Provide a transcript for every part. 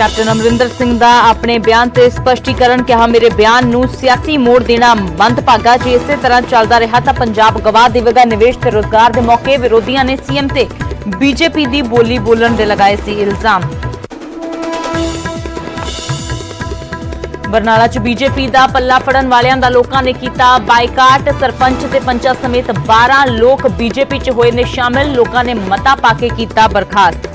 Captain Amarinder Singh का अपने बयान से स्पष्टीकरण कहा, मेरे बयान नूं सियासी मोड़ देना मंदभागा। जे इसे तरह चलता रहा तो पंजाब गवा देगा निवेश ते रोजगार के मौके। विरोधियों ने सीएम ते बीजेपी की बोली बोलण दे लगाए सी इल्जाम। बरनाला च बीजेपी का पल्ला फड़न वालियां दा लोकां ने कीता बाइकाट। सरपंच ते पंचा समेत 12 लोग बीजेपी च होए ने शामिल। लोकां ने मता पाके कीता बर्खास्त।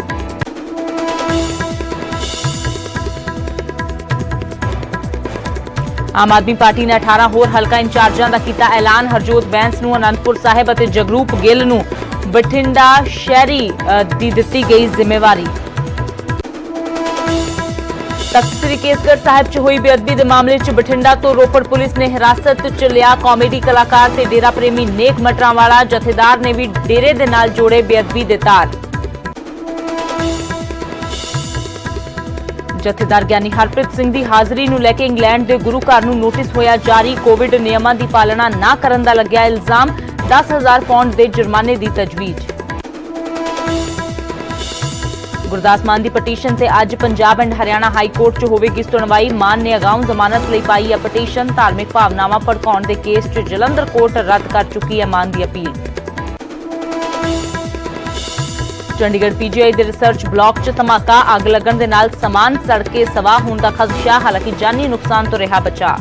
आम आदमी पार्टी ने 18 होर हलका इंचार्जां दा कीता ऐलान। हरजोत बैंस नूं आनंदपुर साहिब अते जगरूप गिल नूं बठिंडा शहरी दी दित्ती गई जिम्मेवारी। तख्त श्री केसगढ़ साहिब च हुई बेअदबी दे मामले च बठिंडा तो रोपड़ पुलिस ने हिरासत च लिया कॉमेडी कलाकार ते डेरा प्रेमी नेक मटरांवाला। जथेदार ने भी डेरे दे नाल जोड़े बेअदबी दे तार। जथेदार ज्ञानी हरप्रीत सिंह की हाजरी नूं लैके इंग्लैंड के गुरु घर नूं नोटिस होया जारी। कोविड नियमां की पालना ना करन दा लग्या इल्जाम। 10,000 पाउंड के जुर्माने की तजवीज। गुरदास मान की पटीशन से अज Punjab and Haryana high court च होवेगी सुनवाई। मान ने अगाऊ जमानत लई पाई है पटीशन। धार्मिक भावनावां भड़काउण दे केस च जलंधर कोर्ट रद्द कर चुकी है मान की अपील। चंडीगढ़ पीजीआई के रिसर्च ब्लॉक च धमाका। अग लगन दे नाल समान सड़ के सवाह होने का खदशा। हालांकि जानी नुकसान तो रहा बचा।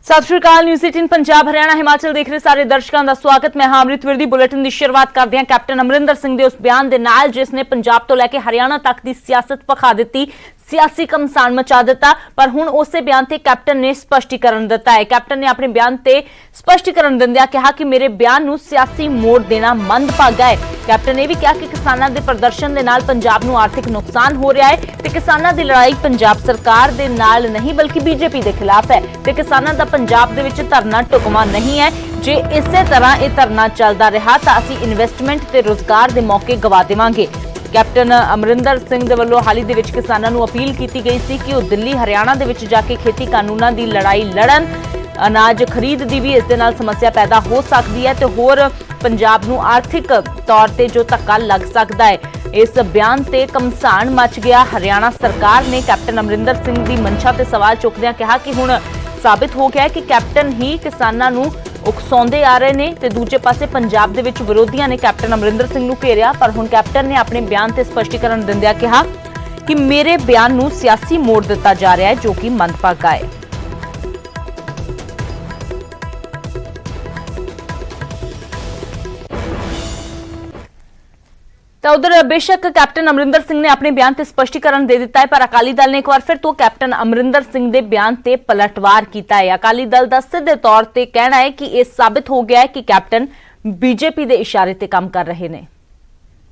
सत श्री अकाल। न्यूज़ 18 पंजाब हरियाणा हिमाचल देख रहे सारे दर्शकों का स्वागत। मैं अमृत विरदी बुलेटिन की शुरुआत करते हैं कैप्टन अमरिंदर सिंह के उस बयान के नाल जिसने पंजाब तो लैके हरियाणा तक की सियासत भखा दी, सियासी घमसान मचा दिता। पर हुण उसे बयान ते कैप्टन ने स्पष्टीकरण दिता है। कैप्टन ने अपने बयान ते स्पष्टीकरण दिंदियां कहा कि मेरे बयान नूं सियासी मोड़ देना मंदभागा है। कैप्टन ने भी कहा कि किसानां दे प्रदर्शन दे नाल पंजाब नूं आर्थिक नुकसान हो रहा है ते किसानां दी लड़ाई पंजाब सरकार दे नाल नहीं बल्कि बीजेपी दे खिलाफ है ते किसानां दा पंजाब दे विच धरना टुकमा नहीं है। जे इसे तरह यह धरना चलता रहा तो असीं इन्वेस्टमेंट ते रोजगार दे मौके गवा देवांगे। कैप्टन अमरिंदर सिंह दे वल्लों हाल ही दे विच किसानां नूं अपील की गई सी कि वह दिल्ली हरियाणा दे विच जाके खेती कानूनां दी लड़ाई लड़न। अनाज खरीद की भी इस दे नाल समस्या पैदा हो सकती है तो होर पंजाब नूं आर्थिक तौर ते जो धक्का लग सकता है। इस बयान ते घमसान मच गया। हरियाणा सरकार ने कैप्टन अमरिंदर सिंह की मंशा ते सवाल चुकदियां कहा कि हुण साबित हो गया है कि कैप्टन ही किसानां नूं उकसाउंदे आ रहे ने ते दूजे पासे पंजाब दे विच विरोधियों ने कैप्टन अमरिंदर सिंह नूं घेरिया। पर हुण कैप्टन ने अपने बयान ते स्पष्टीकरण दिंदियां कहा कि मेरे बयान नूं सियासी मोड़ दिता जा रहा है जो कि मंदभागा है। तो उधर बेशक कैप्टन अमरिंदर सिंह ने अपने बयान से स्पष्टीकरण दे दिता है पर अकाली दल ने एक बार फिर तो कैप्टन अमरिंदर सिंह के बयान से पलटवार किया है। अकाली दल का सीधे तौर पर कहना है कि यह साबित हो गया है कि कैप्टन बीजेपी के इशारे से काम कर रहे हैं।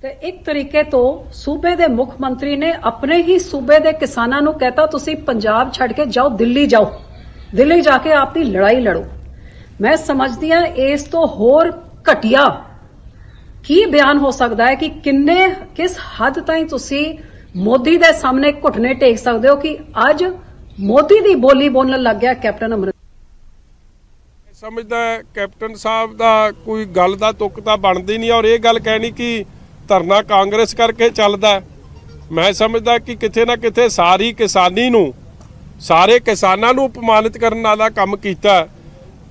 तो एक तरीके तो सूबे के मुख मंत्री ने अपने ही सूबे के किसानों नूं कहता तुसी पंजाब छड़ के जाओ, दिल्ली जाके आपकी लड़ाई लड़ो। मैं समझदी हां इस तो होर घटिया की बयान हो सकता है कि किस हद ताईं तुसी मोदी दे सामने घुटने टेक सकते हो कि अज मोदी दी बोली बोलने लग गया कैप्टन अमरिंदर। समझदा कैप्टन साहब दा कोई गल दा तुक तां बनदी नहीं और ये गल कहनी कि धरना कांग्रेस करके चलदा। मैं समझदा कि किथे ना किथे सारी किसानी नूं सारे किसानां नूं अपमानित करन वाला काम कीता।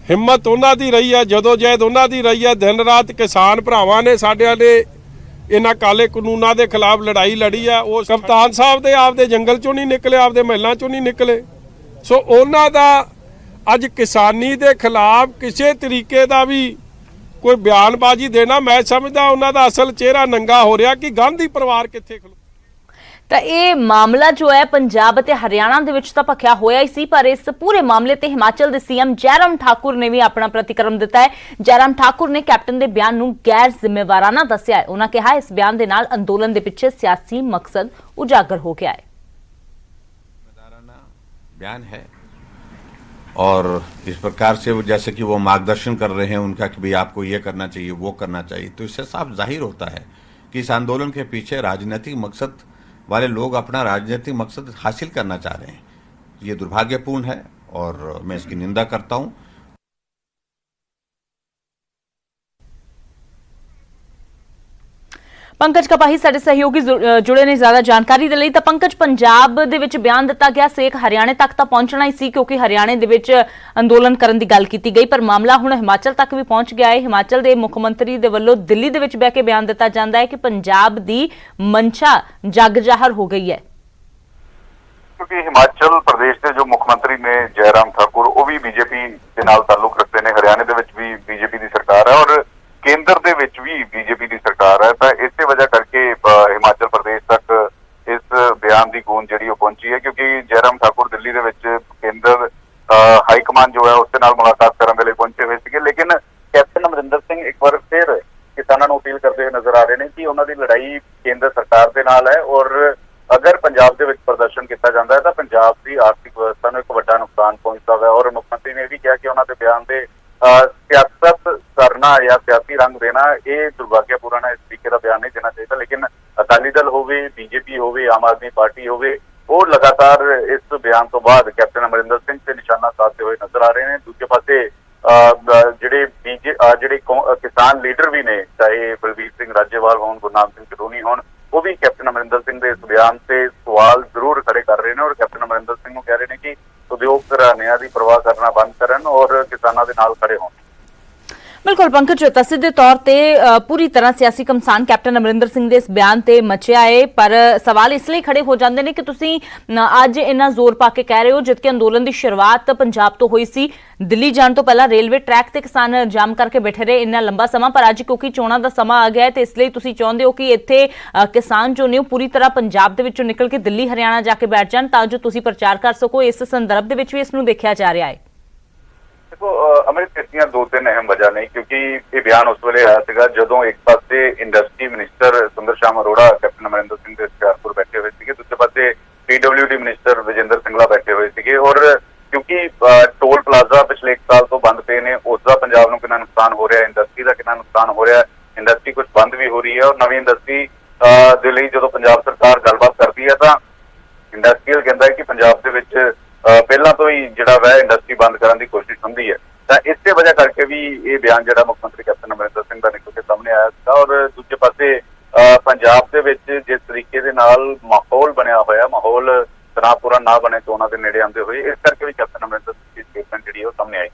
हिम्मत उन्हां दी रही है, जदोजहद उन्हां दी रही है। दिन रात किसान भरावां ने साडियां ने इन्हां काले कानूनां दे खिलाफ लड़ाई लड़ी है। वो कप्तान साहब दे आपदे जंगल चों नहीं निकले, आपदे महलां चों नहीं निकले। सो उन्हां दा अज किसानी दे खिलाफ किसी तरीके का भी कोई बयानबाजी देना, मैं समझदा उन्हां दा असल चेहरा नंगा हो रहा कि गांधी परिवार कित्थे खलो। तो यह मामला जो है पंजाब ते हरियाणा दे विच तां भखिया होया ही सी पर इस पूरे मामले ते हिमाचल दे सीएम जयराम ठाकुर ने भी अपना प्रतिक्रम दिता है। जयराम ठाकुर ने कैप्टन दे बयान नूं गैर जिम्मेवाराना दस्सिया है। उन्होंने कहा इस बयान दे नाल अंदोलन दे पिछे सियासी मकसद उजागर हो गया है। बयान है और इस प्रकार से वो जैसे कि वो मार्गदर्शन कर रहे हैं उनका कि भाई आपको ये करना चाहिए वो करना चाहिए, तो इससे साफ जाहिर होता है कि इस आंदोलन के पीछे राजनीतिक मकसद वाले लोग अपना राजनीतिक मकसद हासिल करना चाह रहे हैं। ये दुर्भाग्यपूर्ण है और मैं इसकी निंदा करता हूं। ਪੰਕਜ ਕਪਾਹੀ ਸਾਡੇ ਸਹਿਯੋਗੀ ਜੁੜੇ ਨੇ ਜ਼ਿਆਦਾ ਜਾਣਕਾਰੀ ਦੇ ਲਈ। ਤਾਂ ਪੰਕਜ, ਪੰਜਾਬ ਦੇ ਵਿੱਚ ਬਿਆਨ ਦਿੱਤਾ ਗਿਆ, ਸੇਕ ਹਰਿਆਣੇ ਤੱਕ ਤਾਂ ਪਹੁੰਚਣਾ ਹੀ ਸੀ ਕਿਉਂਕਿ ਹਰਿਆਣੇ ਦੇ ਵਿੱਚ ਅੰਦੋਲਨ ਕਰਨ ਦੀ ਗੱਲ ਕੀਤੀ ਗਈ, ਪਰ ਮਾਮਲਾ ਹੁਣ ਹਿਮਾਚਲ ਤੱਕ ਵੀ ਪਹੁੰਚ ਗਿਆ ਹੈ। ਹਿਮਾਚਲ ਦੇ ਮੁੱਖ ਮੰਤਰੀ ਦੇ ਵੱਲੋਂ ਦਿੱਲੀ ਦੇ ਵਿੱਚ ਬਹਿ ਕੇ ਬਿਆਨ ਦਿੱਤਾ ਜਾਂਦਾ ਹੈ ਕਿ ਪੰਜਾਬ ਦੀ ਮਨਸ਼ਾ ਜੱਗ ਜ਼ਾਹਰ ਹੋ ਗਈ ਹੈ। क्योंकि हिमाचल प्रदेश के जो मुख्यमंत्री ने जयराम ठाकुर वो भी बीजेपी के नाल ताल्लुक रखते हैं, हरियाणे दे विच भी बीजेपी की सरकार है और केंद्र दे विच भी बीजेपी की सरकार है। तो इस वजह करके हिमाचल प्रदेश तक इस बयान की गूंज जिहड़ी पहुंची है, क्योंकि जयराम ठाकुर दिल्ली दे विच केंद्र हाईकमान जो है उसके नाल मुलाकात करने के लिए पहुंचे हुए थे, लेकिन कैप्टन अमरिंदर सिंह एक बार फिर किसानों को अपील करते हुए नजर आ रहे हैं कि उन्होंने लड़ाई केंद्र सरकार के नाल है और अगर पंजाब दे विच प्रदर्शन किया जाता है तो पंजाब की आर्थिक व्यवस्था को एक बड़ा नुकसान पहुंचता है। और मुख्यमंत्री ने भी कहा कि उन्होंने बयान से सियासत करना या सियासी रंग देना ये दुर्भाग्यपूर्ण है, इस तरीके का बयान नहीं देना चाहिए। लेकिन अकाली दल हो, बीजेपी हो, आम आदमी पार्टी हो, वो लगातार इस बयान तो बाद कैप्टन अमरिंदर सिंह से निशाना साधते हुए नजर आ रहे हैं। दूसरे पासे ਜਿਹੜੇ किसान लीडर भी ने, चाहे बलबीर सिंह राजेवाल हो, गुरनाम सिंह सरोनी हो, वो भी कैप्टन अमरिंदर सिंह के इस बयान से सवाल जरूर खड़े कर रहे हैं और कैप्टन अमरिंदर सिंह को कह रहे हैं कि उद्योग घराणियां की परवाह करना बंद करन और किसानों के नाल खड़े हों। बिल्कुल पंकज, तसिद्धे तौर ते पूरी तरह सियासी घमसान कैप्टन अमरिंदर सिंह दे इस बयान ते मचिया है, पर सवाल इसलिए खड़े हो जाते हैं कि तुसीं अज इन्ना जोर पा के कह रहे हो, जबकि अंदोलन की शुरुआत पंजाब तो हुई सी। दिल्ली जाने तो पहला रेलवे ट्रैक ते किसान जाम करके बैठे रहे इन्ना लंबा समा, पर अज क्योंकि चोणां दा समा आ गया है तो इसलिए तुसीं चाहुंदे हो कि इत्थे किसान जो ने पूरी तरह पंजाब दे विचों निकल के दिल्ली हरियाणा जाके बैठ जाण तां जो तुसीं प्रचार कर सको। इस संदर्भ दे विच भी इसनूं देखिया जा रहा है। देखो अमृत, इसलिए दो तीन अहम वजह नहीं, क्योंकि ये बयान उस वेले आया सीगा जदों एक पासे इंडस्ट्री मिनिस्टर सुंदर श्याम अरोड़ा कैप्टन अमरिंदर सिंह के हुशियारपुर बैठे हुए थे, दूसरे पासे PWD मिनिस्टर विजेंद्र सिंगला बैठे हुए थे। और क्योंकि टोल प्लाजा पिछले 1 साल तो बंद पे ने, उसका पंजाब को कितना नुकसान हो रहा है, इंडस्ट्री का कितना नुकसान हो रहा है, इंडस्ट्री कुछ बंद भी हो रही है और नवी इंडस्ट्री के लिए जो पंजाब सरकार गलबात करती है तो इंडस्ट्रीयल कहता है कि पंजाब के विच पहला तो ही जिहड़ा वह इंडस्ट्री बंद करने की कोशिश होंदी है। तो इस वजह करके भी ये बयान जिहड़ा मुख्यमंत्री कैप्टन अमरिंदर सिंह का निकल के सामने आया था। और दूसरे पासे पंजाब के विच जिस तरीके दे नाल माहौल बनया होया, माहौल तनावपूर्ण ना बने चोणां दे नेड़े आंदे होए, इस करके भी कैप्टन अमरिंदर सिंह की स्टेटमेंट जिहड़ी है सामने आई।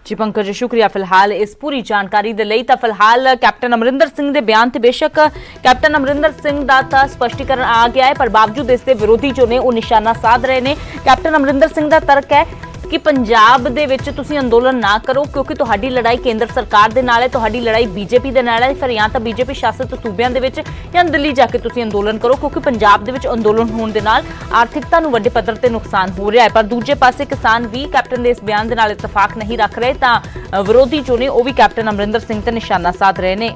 जी पंकज, शुक्रिया फिलहाल इस पूरी जानकारी दे लई। तां फिलहाल कैप्टन अमरिंदर सिंह दे बयान ते बेशक कैप्टन अमरिंदर सिंह दा तां स्पष्टीकरण आ गया है, पर बावजूद इसके विरोधी जो ने वो निशाना साध रहे ने। कैप्टन अमरिंदर सिंह दा तर्क है कि पंजाब दे विच तुसीं अंदोलन ना करो क्योंकि तुहाडी लड़ाई केंद्र सरकार दे नाल है, तुहाडी लड़ाई बीजेपी दे नाल है, फिर या तां बीजेपी शासित सूबियां दे विच या दिल्ली जाके तुसीं अंदोलन करो क्योंकि पंजाब दे विच अंदोलन होण दे नाल आर्थिकता नूं वड्डे पद्धर ते नुकसान हो रहा है। पर दूजे पासे किसान भी कैप्टन दे इस बयान दे नाल इतफाक नहीं रख रहे, तां विरोधी जो ने वो भी कैप्टन अमरिंदर सिंह ते निशाना साध रहे ने।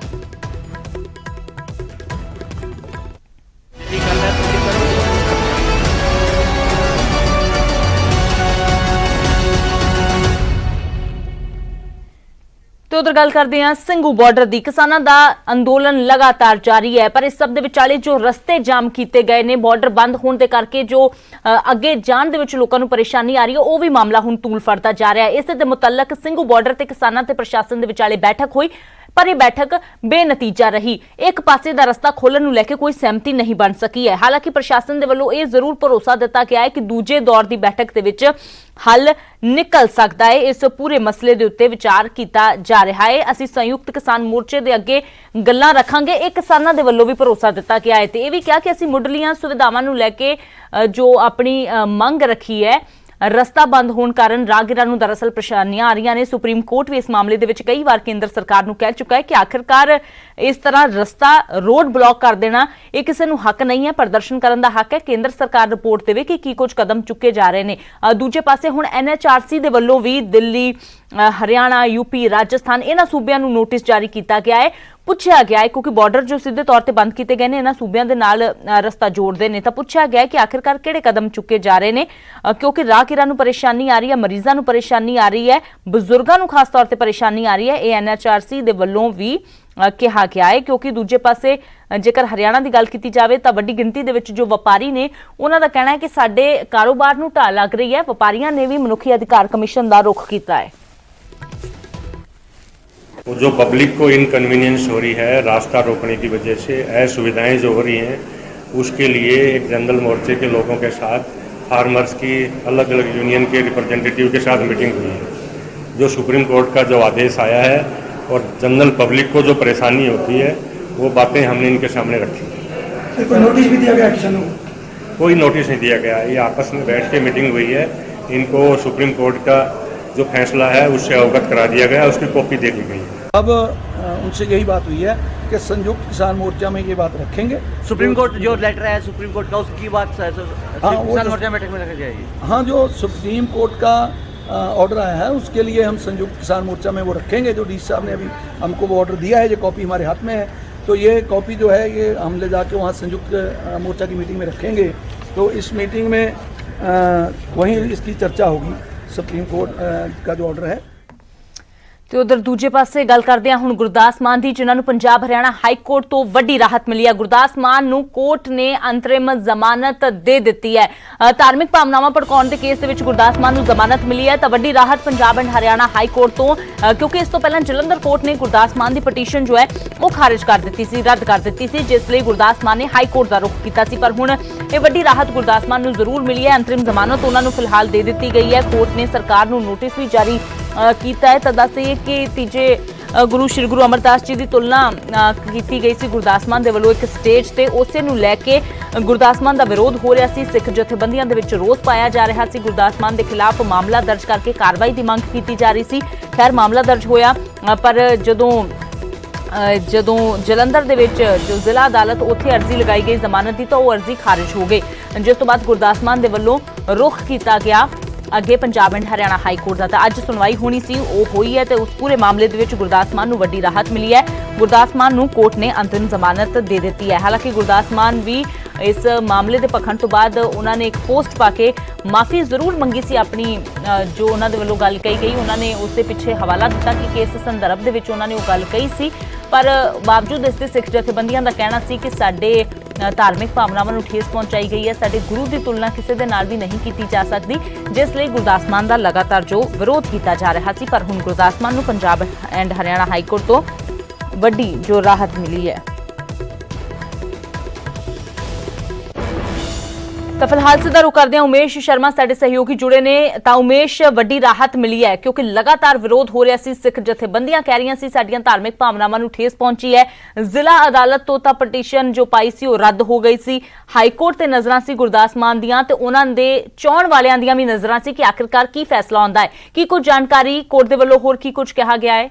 तो उधर गल करते हैं ਸਿੰਘੂ ਬਾਰਡਰ ਦੀ। किसानों का अंदोलन लगातार जारी है, पर इस सब दे विचाले जो रस्ते जाम किए गए ने बॉर्डर बंद होने के करके जो अगे जाण दे विच लोकां नूं परेशानी आ रही है, वो भी मामला हुण तूल फड़दा जा रहा है। इस दे मुतल्लक ਸਿੰਘੂ बार्डर ते किसानां ते प्रशासन दे विचाले बैठक हुई, पर यह बैठक बेनतीजा रही। एक पासे दा रस्ता खोलण नूं लैके कोई सहमति नहीं बन सकी है। हालांकि प्रशासन दे वल्लों यह जरूर भरोसा दिता गया है कि दूजे दौर की बैठक दे विच हल निकल सकता है। इस पूरे मसले दे उत्ते विचार किया जा रहा है। असीं संयुक्त किसान मोर्चे दे अगे गल्लां रखांगे, एक किसानां दे वल्लों भी भरोसा दिता गया है ते यह भी कहा कि असीं मुढ़लियां सुविधावां नूं लैके जो अपनी मंग रखी है, रस्ता बंद होने कारण राहगीरां नूं दरअसल परेशानियां आ रही ने। सुप्रीम कोर्ट भी इस मामले दे विच कई बार केंद्र सरकार नूं कह चुका है कि आखिरकार इस तरह रस्ता रोड ब्लॉक कर देना ये किसी नूं हक नहीं है, प्रदर्शन करन दा हक है। केंद्र सरकार रिपोर्ट देवे कि कुछ कदम चुके जा रहे हैं। दूजे पासे हुण NHRC दे वल्लों भी दिल्ली, हरियाणा, यूपी, राजस्थान इन्हां सूबियां नूं नोटिस जारी किया गया है। पुछया गया है क्योंकि बॉर्डर जो सीधे तौर पर बंद किए गए हैं इन्हां सूबियां दे नाल रस्ता जोड़ते हैं, तो पुछया गया है कि आखिरकार किहड़े कदम चुके जा रहे हैं क्योंकि राहगीरां नूं परेशानी आ रही है, मरीजां नूं परेशानी आ रही है, बजुर्गां नूं खास तौर पर परेशानी आ रही है। ये NHRC दे वल्लों भी ਕਿਹਾ ਗਿਆ ਹੈ, ਕਿਉਂਕਿ ਦੂਜੇ ਪਾਸੇ ਜੇਕਰ ਹਰਿਆਣਾ ਦੀ ਗੱਲ ਕੀਤੀ ਜਾਵੇ ਤਾਂ ਵੱਡੀ ਗਿਣਤੀ ਦੇ ਵਿੱਚ ਜੋ ਵਪਾਰੀ ਨੇ ਉਹਨਾਂ ਦਾ ਕਹਿਣਾ ਹੈ ਕਿ ਸਾਡੇ ਕਾਰੋਬਾਰ ਨੂੰ ਢਾਲ ਲੱਗ ਰਹੀ ਹੈ। ਵਪਾਰੀਆਂ ਨੇ ਵੀ ਮਨੁੱਖੀ ਅਧਿਕਾਰ ਕਮਿਸ਼ਨ ਦਾ ਰੁਖ ਕੀਤਾ ਹੈ। वो जो पब्लिक को इनकन्वीनियंस हो रही है रास्ता रोकने की वजह से, असुविधाएं जो हो रही हैं, उसके लिए एक जनरल मोर्चे के लोगों के साथ फार्मर्स की अलग अलग यूनियन के रिप्रेजेंटेटिव के साथ मीटिंग हुई है। जो सुप्रीम कोर्ट का जो आदेश आया है और जनरल पब्लिक को जो परेशानी होती है वो बातें हमने इनके सामने रखी। कोई नोटिस भी दिया गया किसानों को? कोई नोटिस नहीं दिया गया, ये आपस में बैठ के मीटिंग हुई है। इनको सुप्रीम कोर्ट का जो फैसला है उससे अवगत करा दिया गया, उसकी कॉपी दे दी गई है। अब उनसे यही बात हुई है कि संयुक्त किसान मोर्चा में ये बात रखेंगे। सुप्रीम कोर्ट जो लेटर है सुप्रीम कोर्ट का, उसकी बात हाँ, वो किसान मोर्चा बैठक में रखी जाएगी। हाँ, जो सुप्रीम कोर्ट का ऑर्डर आया है उसके लिए हम संयुक्त किसान मोर्चा में वो रखेंगे। जो डी साहब ने अभी हमको वो ऑर्डर दिया है, ये कॉपी हमारे हाथ में है, तो ये कॉपी जो है ये हम ले जाके वहाँ संयुक्त मोर्चा की मीटिंग में रखेंगे। तो इस मीटिंग में वहीं इसकी चर्चा होगी। सुप्रीम कोर्ट का जो ऑर्डर है। ਤੇ ਉਧਰ ਦੂਜੇ ਪਾਸੇ ਗੱਲ ਕਰਦੇ ਹਾਂ ਹੁਣ ਗੁਰਦਾਸ ਮਾਨ ਦੀ, ਜਿਨ੍ਹਾਂ ਨੂੰ ਪੰਜਾਬ ਹਰਿਆਣਾ ਹਾਈ ਕੋਰਟ ਤੋਂ ਵੱਡੀ ਰਾਹਤ ਮਿਲੀ ਹੈ। ਗੁਰਦਾਸ ਮਾਨ ਨੂੰ ਕੋਰਟ ਨੇ ਅੰਤਰਿਮ ਜ਼ਮਾਨਤ ਦੇ ਦਿੱਤੀ ਹੈ। ਧਾਰਮਿਕ ਭਾਵਨਾਵਾਂ ਭੜਕਾਉਣ ਦੇ ਕੇਸ ਦੇ ਵਿੱਚ ਗੁਰਦਾਸ ਮਾਨ ਨੂੰ ਜ਼ਮਾਨਤ ਮਿਲੀ ਹੈ ਤਾਂ ਵੱਡੀ ਰਾਹਤ Punjab and Haryana high court ਤੋਂ, ਕਿਉਂਕਿ ਇਸ ਤੋਂ ਪਹਿਲਾਂ ਜਲੰਧਰ ਕੋਰਟ ਨੇ ਗੁਰਦਾਸ ਮਾਨ ਦੀ ਪਟੀਸ਼ਨ ਜੋ ਹੈ ਉਹ ਖਾਰਿਜ ਕਰ ਦਿੱਤੀ ਸੀ, ਰੱਦ ਕਰ ਦਿੱਤੀ ਸੀ, ਜਿਸ ਲਈ ਗੁਰਦਾਸ ਮਾਨ ਨੇ ਹਾਈ ਕੋਰਟ ਦਾ ਰੁਖ ਕੀਤਾ ਸੀ। ਪਰ ਹੁਣ ਇਹ ਵੱਡੀ ਰਾਹਤ ਗੁਰਦਾਸ ਮਾਨ ਨੂੰ ਜ਼ਰੂਰ ਮਿਲੀ ਹੈ। ਅੰਤਰਿਮ ਜ਼ਮਾਨਤ ਉਹਨਾਂ ਨੂੰ ਫਿਲਹਾਲ ਦੇ ਦਿੱਤੀ ਗਈ ਹੈ। ਕੋਰਟ ਨੇ ਸਰਕਾਰ ਨੂੰ ਨੋਟਿਸ ਵੀ ਜਾਰੀ ਕੀਤਾ ਹੈ। ਤਾਂ ਦੱਸ ਦਈਏ ਕਿ ਤੀਜੇ ਗੁਰੂ ਸ਼੍ਰੀ ਗੁਰੂ ਅਮਰਦਾਸ ਜੀ ਦੀ ਤੁਲਨਾ ਕੀਤੀ ਗਈ ਸੀ ਗੁਰਦਾਸ ਮਾਨ ਦੇ ਵੱਲੋਂ ਇੱਕ ਸਟੇਜ ਤੇ, ਉਸੇ ਨੂੰ ਲੈ ਕੇ ਗੁਰਦਾਸ ਮਾਨ ਦਾ ਵਿਰੋਧ ਹੋ ਰਿਹਾ ਸੀ। ਸਿੱਖ ਜਥੇਬੰਦੀਆਂ ਦੇ ਵਿੱਚ ਰੋਸ ਪਾਇਆ ਜਾ ਰਿਹਾ ਸੀ। ਗੁਰਦਾਸ ਮਾਨ ਦੇ ਖਿਲਾਫ ਮਾਮਲਾ ਦਰਜ ਕਰਕੇ ਕਾਰਵਾਈ ਦੀ ਮੰਗ ਕੀਤੀ ਜਾ ਰਹੀ ਸੀ। ਖੈਰ ਮਾਮਲਾ ਦਰਜ ਹੋਇਆ, ਪਰ ਜਦੋਂ ਜਲੰਧਰ ਦੇ ਵਿੱਚ ਜੋ ਜ਼ਿਲ੍ਹਾ ਅਦਾਲਤ ਉੱਥੇ ਅਰਜ਼ੀ ਲਗਾਈ ਗਈ ਜ਼ਮਾਨਤ ਦੀ ਤਾਂ ਉਹ ਅਰਜ਼ੀ ਖਾਰਿਜ ਹੋ ਗਈ, ਜਿਸ ਤੋਂ ਬਾਅਦ ਗੁਰਦਾਸ ਮਾਨ ਦੇ ਵੱਲੋਂ ਰੁਖ ਕੀਤਾ ਗਿਆ ਅੱਗੇ Punjab and Haryana high court ਦਾ। ਤਾਂ ਅੱਜ ਸੁਣਵਾਈ ਹੋਣੀ ਸੀ, ਉਹ ਹੋਈ ਹੈ ਤੇ ਉਸ ਪੂਰੇ ਮਾਮਲੇ ਦੇ ਵਿੱਚ ਗੁਰਦਾਸ ਮਾਨ ਨੂੰ ਵੱਡੀ ਰਾਹਤ ਮਿਲੀ ਹੈ। ਗੁਰਦਾਸ ਮਾਨ ਨੂੰ ਕੋਰਟ ਨੇ ਅੰਤਰਿਮ ਜ਼ਮਾਨਤ ਦੇ ਦਿੱਤੀ ਹੈ। ਹਾਲਾਂਕਿ ਗੁਰਦਾਸ ਮਾਨ ਵੀ ਇਸ ਮਾਮਲੇ ਦੇ ਭਖਣ ਤੋਂ ਬਾਅਦ ਉਹਨਾਂ ਨੇ ਇੱਕ ਪੋਸਟ ਪਾ ਕੇ ਮਾਫੀ ਜ਼ਰੂਰ ਮੰਗੀ ਸੀ। ਆਪਣੀ ਜੋ ਉਹਨਾਂ ਦੇ ਵੱਲੋਂ ਗੱਲ ਕਹੀ ਗਈ ਉਹਨਾਂ ਨੇ ਉਸ ਦੇ ਪਿੱਛੇ ਹਵਾਲਾ ਦਿੱਤਾ ਕਿ ਕਿਸ ਸੰਦਰਭ ਦੇ ਵਿੱਚ ਉਹਨਾਂ ਨੇ ਉਹ ਗੱਲ ਕਹੀ ਸੀ, ਪਰ ਬਾਵਜੂਦ ਇਸ ਦੇ ਸਿੱਖ ਜਥੇਬੰਦੀਆਂ ਦਾ ਕਹਿਣਾ ਸੀ ਕਿ ਸਾਡੇ ਧਾਰਮਿਕ ਭਾਵਨਾਵਾਂ ਨੂੰ ਠੇਸ ਪਹੁੰਚਾਈ ਗਈ ਹੈ, ਸਾਡੇ ਗੁਰੂ ਦੀ ਤੁਲਨਾ ਕਿਸੇ ਦੇ ਨਾਲ ਵੀ ਨਹੀਂ ਕੀਤੀ ਜਾ ਸਕਦੀ, ਜਿਸ ਲਈ ਗੁਰਦਾਸ ਮਾਨ ਦਾ ਲਗਾਤਾਰ ਜੋ ਵਿਰੋਧ ਕੀਤਾ ਜਾ ਰਿਹਾ ਸੀ। ਪਰ ਹੁਣ ਗੁਰਦਾਸ ਮਾਨ ਨੂੰ Punjab and Haryana high court ਤੋਂ ਵੱਡੀ ਜੋ ਰਾਹਤ ਮਿਲੀ ਹੈ। ਤਾਂ ਫਿਲਹਾਲ ਸਿੱਧਾ ਰੁਕ ਕਰਦੇ ਹਾਂ ਉਮੇਸ਼ ਸ਼ਰਮਾ ਸਾਡੇ ਸਹਿਯੋਗੀ ਜੁੜੇ ਨੇ। ਤਾਂ ਉਮੇਸ਼, ਵੱਡੀ ਰਾਹਤ ਮਿਲੀ ਹੈ ਕਿਉਂਕਿ ਲਗਾਤਾਰ ਵਿਰੋਧ ਹੋ ਰਿਹਾ ਸੀ। ਸਿੱਖ ਜਥੇਬੰਦੀਆਂ ਕਹਿ ਰਹੀਆਂ ਸੀ ਸਾਡੀਆਂ ਧਾਰਮਿਕ ਭਾਵਨਾਵਾਂ ਨੂੰ ਠੇਸ ਪਹੁੰਚੀ ਹੈ। ਜ਼ਿਲ੍ਹਾ ਅਦਾਲਤ ਤੋਂ ਤਾਂ ਪਟੀਸ਼ਨ ਜੋ ਪਾਈ ਸੀ ਉਹ ਰੱਦ ਹੋ ਗਈ ਸੀ। ਹਾਈ ਕੋਰਟ ਤੇ ਨਜ਼ਰਾਂ ਸੀ ਗੁਰਦਾਸ ਮਾਨ ਦੀਆਂ ਤੇ ਉਹਨਾਂ ਦੇ ਚਾਹੁਣ ਵਾਲਿਆਂ ਦੀਆਂ ਵੀ ਨਜ਼ਰਾਂ ਸੀ ਕਿ ਆਖਿਰਕਾਰ ਕੀ ਫੈਸਲਾ ਆਉਂਦਾ ਹੈ। ਕੀ ਕੁਝ ਜਾਣਕਾਰੀ ਕੋਰਟ ਦੇ ਵੱਲੋਂ ਹੋਰ ਕੀ ਕੁਝ ਕਿਹਾ ਗਿਆ ਹੈ?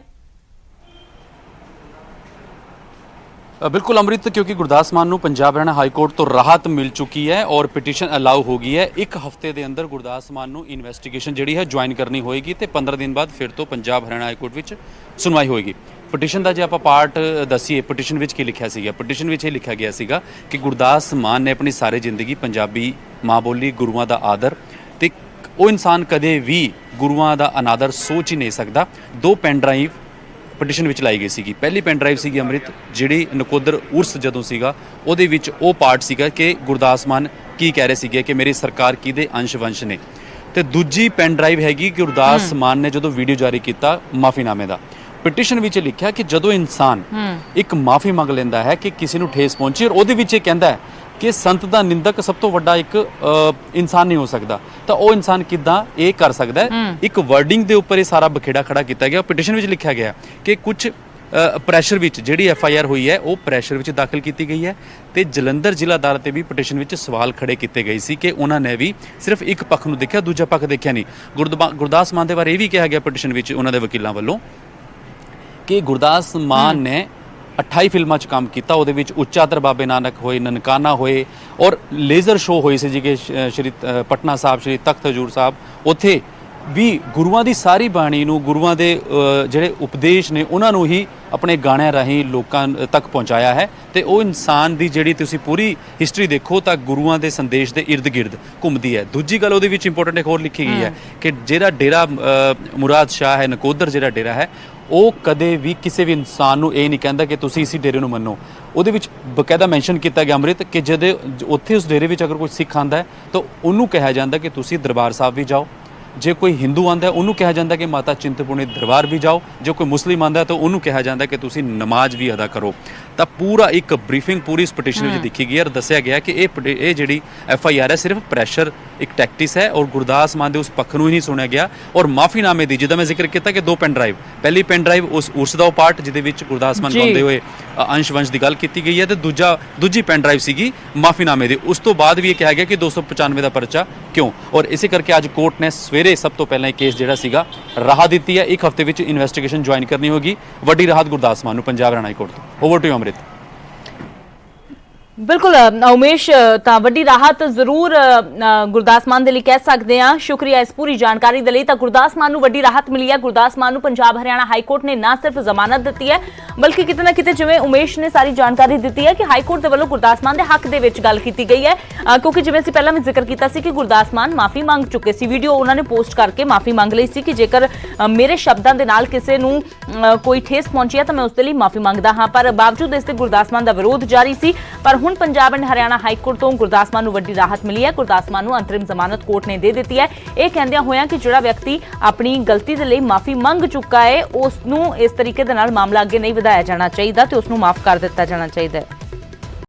बिल्कुल अमृत, क्योंकि गुरदास मान ਨੂੰ पंजाब हरियाणा हाई कोर्ट तो राहत मिल चुकी है और पिटीशन अलाउ हो गई है। एक हफ्ते के अंदर गुरदास मान ਨੂੰ इन्वेस्टिगेशन जी है ज्वाइन करनी होएगी तो 15 दिन बाद फिर तो पंजाब हरियाणा हाई कोर्ट में सुनवाई होएगी। पटिशन का जो आप पार्ट दसीए, पटिशन में की लिखा सीगा, पटिशन में ये लिखा गया सीगा कि गुरदास मान ने अपनी सारी जिंदगी पंजाबी माँ बोली गुरुआं का आदर तो वो इंसान कदे भी गुरुआं का अनादर सोच ही नहीं सकता। 2 पेन ड्राइव ਪਟੀਸ਼ਨ ਵਿੱਚ ਲਾਈ ਗਈ ਸੀਗੀ। ਪਹਿਲੀ ਪੈਨ ਡਰਾਈਵ ਸੀਗੀ ਅੰਮ੍ਰਿਤ, ਜਿਹੜੀ ਨਕੋਦਰ ਉਰਸ ਜਦੋਂ ਸੀਗਾ ਉਹਦੇ ਵਿੱਚ ਉਹ ਪਾਰਟ ਸੀਗਾ ਕਿ ਗੁਰਦਾਸ ਮਾਨ ਕੀ ਕਹਿ ਰਹੇ ਸੀਗੇ ਕਿ ਮੇਰੀ ਸਰਕਾਰ ਕਿਹਦੇ ਅੰਸ਼ ਵੰਸ਼ ਨੇ, ਤੇ ਦੂਜੀ ਪੈਨ ਡਰਾਈਵ ਹੈਗੀ ਗੁਰਦਾਸ ਮਾਨ ਨੇ ਜਦੋਂ ਵੀਡੀਓ ਜਾਰੀ ਕੀਤਾ ਮਾਫੀਨਾਮੇ ਦਾ। ਪਟੀਸ਼ਨ ਵਿੱਚ ਲਿਖਿਆ ਕਿ ਜਦੋਂ ਇਨਸਾਨ ਇੱਕ ਮਾਫੀ ਮੰਗ ਲੈਂਦਾ ਹੈ ਕਿ ਕਿਸੇ ਨੂੰ ਠੇਸ ਪਹੁੰਚੀ, ਔਰ ਉਹਦੇ ਵਿੱਚ ਇਹ ਕਹਿੰਦਾ ਹੈ ਕਿ ਸੰਤ ਦਾ ਨਿੰਦਕ ਸਭ ਤੋਂ ਵੱਡਾ ਇੱਕ ਇਨਸਾਨ ਨਹੀਂ ਹੋ ਸਕਦਾ, ਤਾਂ ਉਹ ਇਨਸਾਨ ਕਿੱਦਾਂ ਇਹ ਕਰ ਸਕਦਾ ਹੈ। ਇੱਕ ਵਰਡਿੰਗ ਦੇ ਉੱਪਰ ਇਹ ਸਾਰਾ ਬਖੇੜਾ ਖੜਾ ਕੀਤਾ ਗਿਆ। ਪਟੀਸ਼ਨ ਵਿੱਚ ਲਿਖਿਆ ਗਿਆ ਕਿ ਕੁਝ ਪ੍ਰੈਸ਼ਰ ਵਿੱਚ ਜਿਹੜੀ FIR ਹੋਈ ਹੈ ਉਹ ਪ੍ਰੈਸ਼ਰ ਵਿੱਚ ਦਾਖਲ ਕੀਤੀ ਗਈ ਹੈ ਤੇ ਜਲੰਧਰ ਜ਼ਿਲ੍ਹਾ ਅਦਾਲਤ ਤੇ ਵੀ ਪਟੀਸ਼ਨ ਵਿੱਚ ਸਵਾਲ ਖੜੇ ਕੀਤੇ ਗਏ ਸੀ ਕਿ ਉਹਨਾਂ ਨੇ ਵੀ ਸਿਰਫ ਇੱਕ ਪੱਖ ਨੂੰ ਦੇਖਿਆ, ਦੂਜਾ ਪੱਖ ਦੇਖਿਆ ਨਹੀਂ। ਗੁਰਦਾਸ ਮਾਨ ਦੇ ਬਾਰੇ ਇਹ ਵੀ ਕਿਹਾ ਗਿਆ ਪਟੀਸ਼ਨ ਵਿੱਚ ਉਹਨਾਂ ਦੇ ਵਕੀਲਾਂ ਵੱਲੋਂ ਕਿ ਗੁਰਦਾਸ ਮਾਨ ਨੇ 28 ਫਿਲਮਾਂ 'ਚ ਕੰਮ ਕੀਤਾ, ਉਹਦੇ ਵਿੱਚ ਉੱਚਾਦਰ ਬਾਬੇ ਨਾਨਕ ਹੋਏ, ਨਨਕਾਣਾ ਹੋਏ ਔਰ ਲੇਜ਼ਰ ਸ਼ੋਅ ਹੋਏ ਸੀ ਜਿਵੇਂ ਸ਼੍ਰੀ ਪਟਨਾ ਸਾਹਿਬ, ਸ਼੍ਰੀ ਤਖਤ ਹਜ਼ੂਰ ਸਾਹਿਬ, ਉੱਥੇ ਵੀ ਗੁਰੂਆਂ ਦੀ ਸਾਰੀ ਬਾਣੀ ਨੂੰ, ਗੁਰੂਆਂ ਦੇ ਜਿਹੜੇ ਉਪਦੇਸ਼ ਨੇ ਉਹਨਾਂ ਨੂੰ ਹੀ ਆਪਣੇ ਗਾਣਿਆਂ ਰਾਹੀਂ ਲੋਕਾਂ ਤੱਕ ਪਹੁੰਚਾਇਆ ਹੈ। ਤੇ ਉਹ ਇਨਸਾਨ ਦੀ ਜਿਹੜੀ ਤੁਸੀਂ ਪੂਰੀ ਹਿਸਟਰੀ ਦੇਖੋ ਤਾਂ ਗੁਰੂਆਂ ਦੇ ਸੰਦੇਸ਼ ਦੇ ਇਰਦ ਗਿਰਦ ਘੁੰਮਦੀ ਹੈ। ਦੂਜੀ ਗੱਲ ਉਹਦੇ ਵਿੱਚ ਇੰਪੋਰਟੈਂਟ ਇੱਕ ਹੋਰ ਲਿਖੀ ਗਈ ਹੈ ਕਿ ਜਿਹੜਾ ਡੇਰਾ ਮੁਰਾਦ ਸ਼ਾਹ ਹੈ, ਨਕੋਦਰ ਜਿਹੜਾ ਡੇਰਾ ਹੈ, ਉਹ ਕਦੇ ਵੀ ਕਿਸੇ ਵੀ ਇਨਸਾਨ ਨੂੰ ਇਹ ਨਹੀਂ ਕਹਿੰਦਾ ਕਿ ਤੁਸੀਂ ਇਸੇ ਡੇਰੇ ਨੂੰ ਮੰਨੋ। ਉਹਦੇ ਵਿੱਚ ਬਕਾਇਦਾ ਮੈਂਸ਼ਨ ਕੀਤਾ ਗਿਆ ਅੰਮ੍ਰਿਤ ਕਿ ਜਦ ਉੱਥੇ ਉਸ ਡੇਰੇ ਵਿੱਚ ਅਗਰ ਕੋਈ ਸਿੱਖ ਆਂਦਾ ਹੈ ਤਾਂ ਉਹਨੂੰ ਕਿਹਾ ਜਾਂਦਾ ਕਿ ਤੁਸੀਂ ਦਰਬਾਰ ਸਾਹਿਬ ਵੀ ਜਾਓ। ਜੇ ਕੋਈ ਹਿੰਦੂ ਆਂਦਾ ਉਹਨੂੰ ਕਿਹਾ ਜਾਂਦਾ ਕਿ ਮਾਤਾ ਚਿੰਤਪੁਰਨੀ ਦਰਬਾਰ ਵੀ ਜਾਓ। ਜੇ ਕੋਈ ਮੁਸਲਿਮ ਆਂਦਾ ਤਾਂ ਉਹਨੂੰ ਕਿਹਾ ਜਾਂਦਾ ਕਿ ਤੁਸੀਂ ਨਮਾਜ਼ ਵੀ ਅਦਾ ਕਰੋ। ਤਾਂ ਪੂਰਾ ਇੱਕ ਬਰੀਫਿੰਗ ਪੂਰੀ ਇਸ ਪਟੀਸ਼ਨ ਵਿੱਚ ਦੇਖੀ ਗਈ ਹੈ ਔਰ ਦੱਸਿਆ ਗਿਆ ਕਿ ਇਹ ਜਿਹੜੀ FIR ਹੈ ਸਿਰਫ ਪ੍ਰੈਸ਼ਰ ਇੱਕ ਟੈਕਟਿਸ ਹੈ ਔਰ ਗੁਰਦਾਸ ਮਾਨ ਦੇ ਉਸ ਪੱਖ ਨੂੰ ਹੀ ਨਹੀਂ ਸੁਣਿਆ ਗਿਆ। ਔਰ ਮਾਫੀਨਾਮੇ ਦੀ ਜਿੱਦਾਂ ਮੈਂ ਜ਼ਿਕਰ ਕੀਤਾ ਕਿ 2 ਪੈਨ ਡਰਾਈਵ, ਪਹਿਲੀ ਪੈਨ ਡਰਾਈਵ ਉਸ ਉਰਸ ਦਾ ਉਹ ਪਾਰਟ ਜਿਹਦੇ ਵਿੱਚ ਗੁਰਦਾਸ ਮਾਨ ਗਾਉਂਦੇ ਹੋਏ ਅੰਸ਼ ਵੰਸ਼ ਦੀ ਗੱਲ ਕੀਤੀ ਗਈ ਹੈ ਤੇ ਦੂਜੀ ਪੈਨ ਡਰਾਈਵ ਸੀਗੀ ਮਾਫੀਨਾਮੇ ਦੀ। ਉਸ ਤੋਂ ਬਾਅਦ ਵੀ ਇਹ ਕਿਹਾ ਗਿਆ ਕਿ 295 ਦਾ ਪਰਚਾ ਕਿਉਂ, ਔਰ ਇਸੇ ਕਰਕੇ ਅੱਜ ਕੋਰਟ ਨੇ ਸਵੇਰੇ ਸਭ ਤੋਂ ਪਹਿਲਾਂ ਇਹ ਕੇਸ ਜਿਹੜਾ ਸੀਗਾ ਰਾਹਤ ਦਿੱਤੀ ਹੈ। 1 ਹਫ਼ਤੇ ਵਿੱਚ ਇਨਵੈਸਟੀਗੇਸ਼ਨ ਜੁਆਇਨ ਕਰਨੀ ਹੋਗੀ। ਵੱਡੀ ਰਾਹਤ ਗੁਰਦਾਸ ਮਾਨ ਨੂੰ ਪੰਜਾਬ ਹਰਿਆਣਾ ਹਾਈ ਕੋਰਟ ਤੋਂ। ਓਵਰ ਟੂ ਯੂ ਅੰਮ੍ਰਿਤ। ਬਿਲਕੁਲ ਉਮੇਸ਼, ਤਾਂ ਵੱਡੀ ਰਾਹਤ ਜ਼ਰੂਰ ਗੁਰਦਾਸ ਮਾਨ ਦੇ ਲਈ ਕਹਿ ਸਕਦੇ ਹਾਂ। ਸ਼ੁਕਰੀਆ ਇਸ ਪੂਰੀ ਜਾਣਕਾਰੀ ਦੇ ਲਈ। ਤਾਂ ਗੁਰਦਾਸ ਮਾਨ ਨੂੰ ਵੱਡੀ ਰਾਹਤ ਮਿਲੀ ਹੈ। ਗੁਰਦਾਸ ਮਾਨ ਨੂੰ ਪੰਜਾਬ ਹਰਿਆਣਾ ਹਾਈ ਕੋਰਟ ਨੇ ਨਾ ਸਿਰਫ ਜ਼ਮਾਨਤ ਦਿੱਤੀ ਹੈ ਬਲਕਿ ਕਿਤੇ ਨਾ ਕਿਤੇ ਜਿਵੇਂ ਉਮੇਸ਼ ਨੇ ਸਾਰੀ ਜਾਣਕਾਰੀ ਦਿੱਤੀ ਹੈ ਕਿ ਹਾਈ ਕੋਰਟ ਦੇ ਵੱਲੋਂ ਗੁਰਦਾਸ ਮਾਨ ਦੇ ਹੱਕ ਦੇ ਵਿੱਚ ਗੱਲ ਕੀਤੀ ਗਈ ਹੈ ਕਿਉਂਕਿ ਜਿਵੇਂ ਅਸੀਂ ਪਹਿਲਾਂ ਵੀ ਜ਼ਿਕਰ ਕੀਤਾ ਸੀ ਕਿ ਗੁਰਦਾਸ ਮਾਨ ਮਾਫੀ ਮੰਗ ਚੁੱਕੇ ਸੀ। ਵੀਡੀਓ ਉਹਨਾਂ ਨੇ ਪੋਸਟ ਕਰਕੇ ਮਾਫੀ ਮੰਗ ਲਈ ਸੀ ਕਿ ਜੇਕਰ ਮੇਰੇ ਸ਼ਬਦਾਂ ਦੇ ਨਾਲ ਕਿਸੇ ਨੂੰ ਕੋਈ ਠੇਸ ਪਹੁੰਚੀ ਹੈ ਤਾਂ ਮੈਂ ਉਸ ਦੇ ਲਈ ਮਾਫੀ ਮੰਗਦਾ ਹਾਂ। ਪਰ ਬਾਵਜੂਦ ਇਸ ਤੇ ਗੁਰਦਾਸ ਮਾਨ ਦਾ ਵਿਰੋਧ ਜਾਰੀ ਸੀ। ਪਰ ਹੁਣ Punjab and Haryana high court ਤੋਂ ਗੁਰਦਾਸ ਮਾਨ ਨੂੰ ਵੱਡੀ ਰਾਹਤ ਮਿਲੀ ਹੈ। ਗੁਰਦਾਸ ਮਾਨ ਨੂੰ ਅੰਤਰਿਮ ਜ਼ਮਾਨਤ ਕੋਰਟ ਨੇ ਦੇ ਦਿੱਤੀ ਹੈ, ਇਹ ਕਹਿੰਦਿਆਂ ਹੋਇਆਂ ਕਿ ਜਿਹੜਾ ਵਿਅਕਤੀ ਆਪਣੀ ਗਲਤੀ ਦੇ ਲਈ ਮਾਫੀ ਮੰਗ ਚੁੱਕਾ ਹੈ ਉਸ ਨੂੰ ਇਸ ਤਰੀਕੇ ਦੇ ਨਾਲ ਮਾਮਲਾ ਅੱਗੇ ਨਹੀਂ ਵਧਾਇਆ ਜਾਣਾ ਚਾਹੀਦਾ ਤੇ ਉਸ ਨੂੰ ਮਾਫ ਕਰ ਦਿੱਤਾ ਜਾਣਾ ਚਾਹੀਦਾ ਹੈ।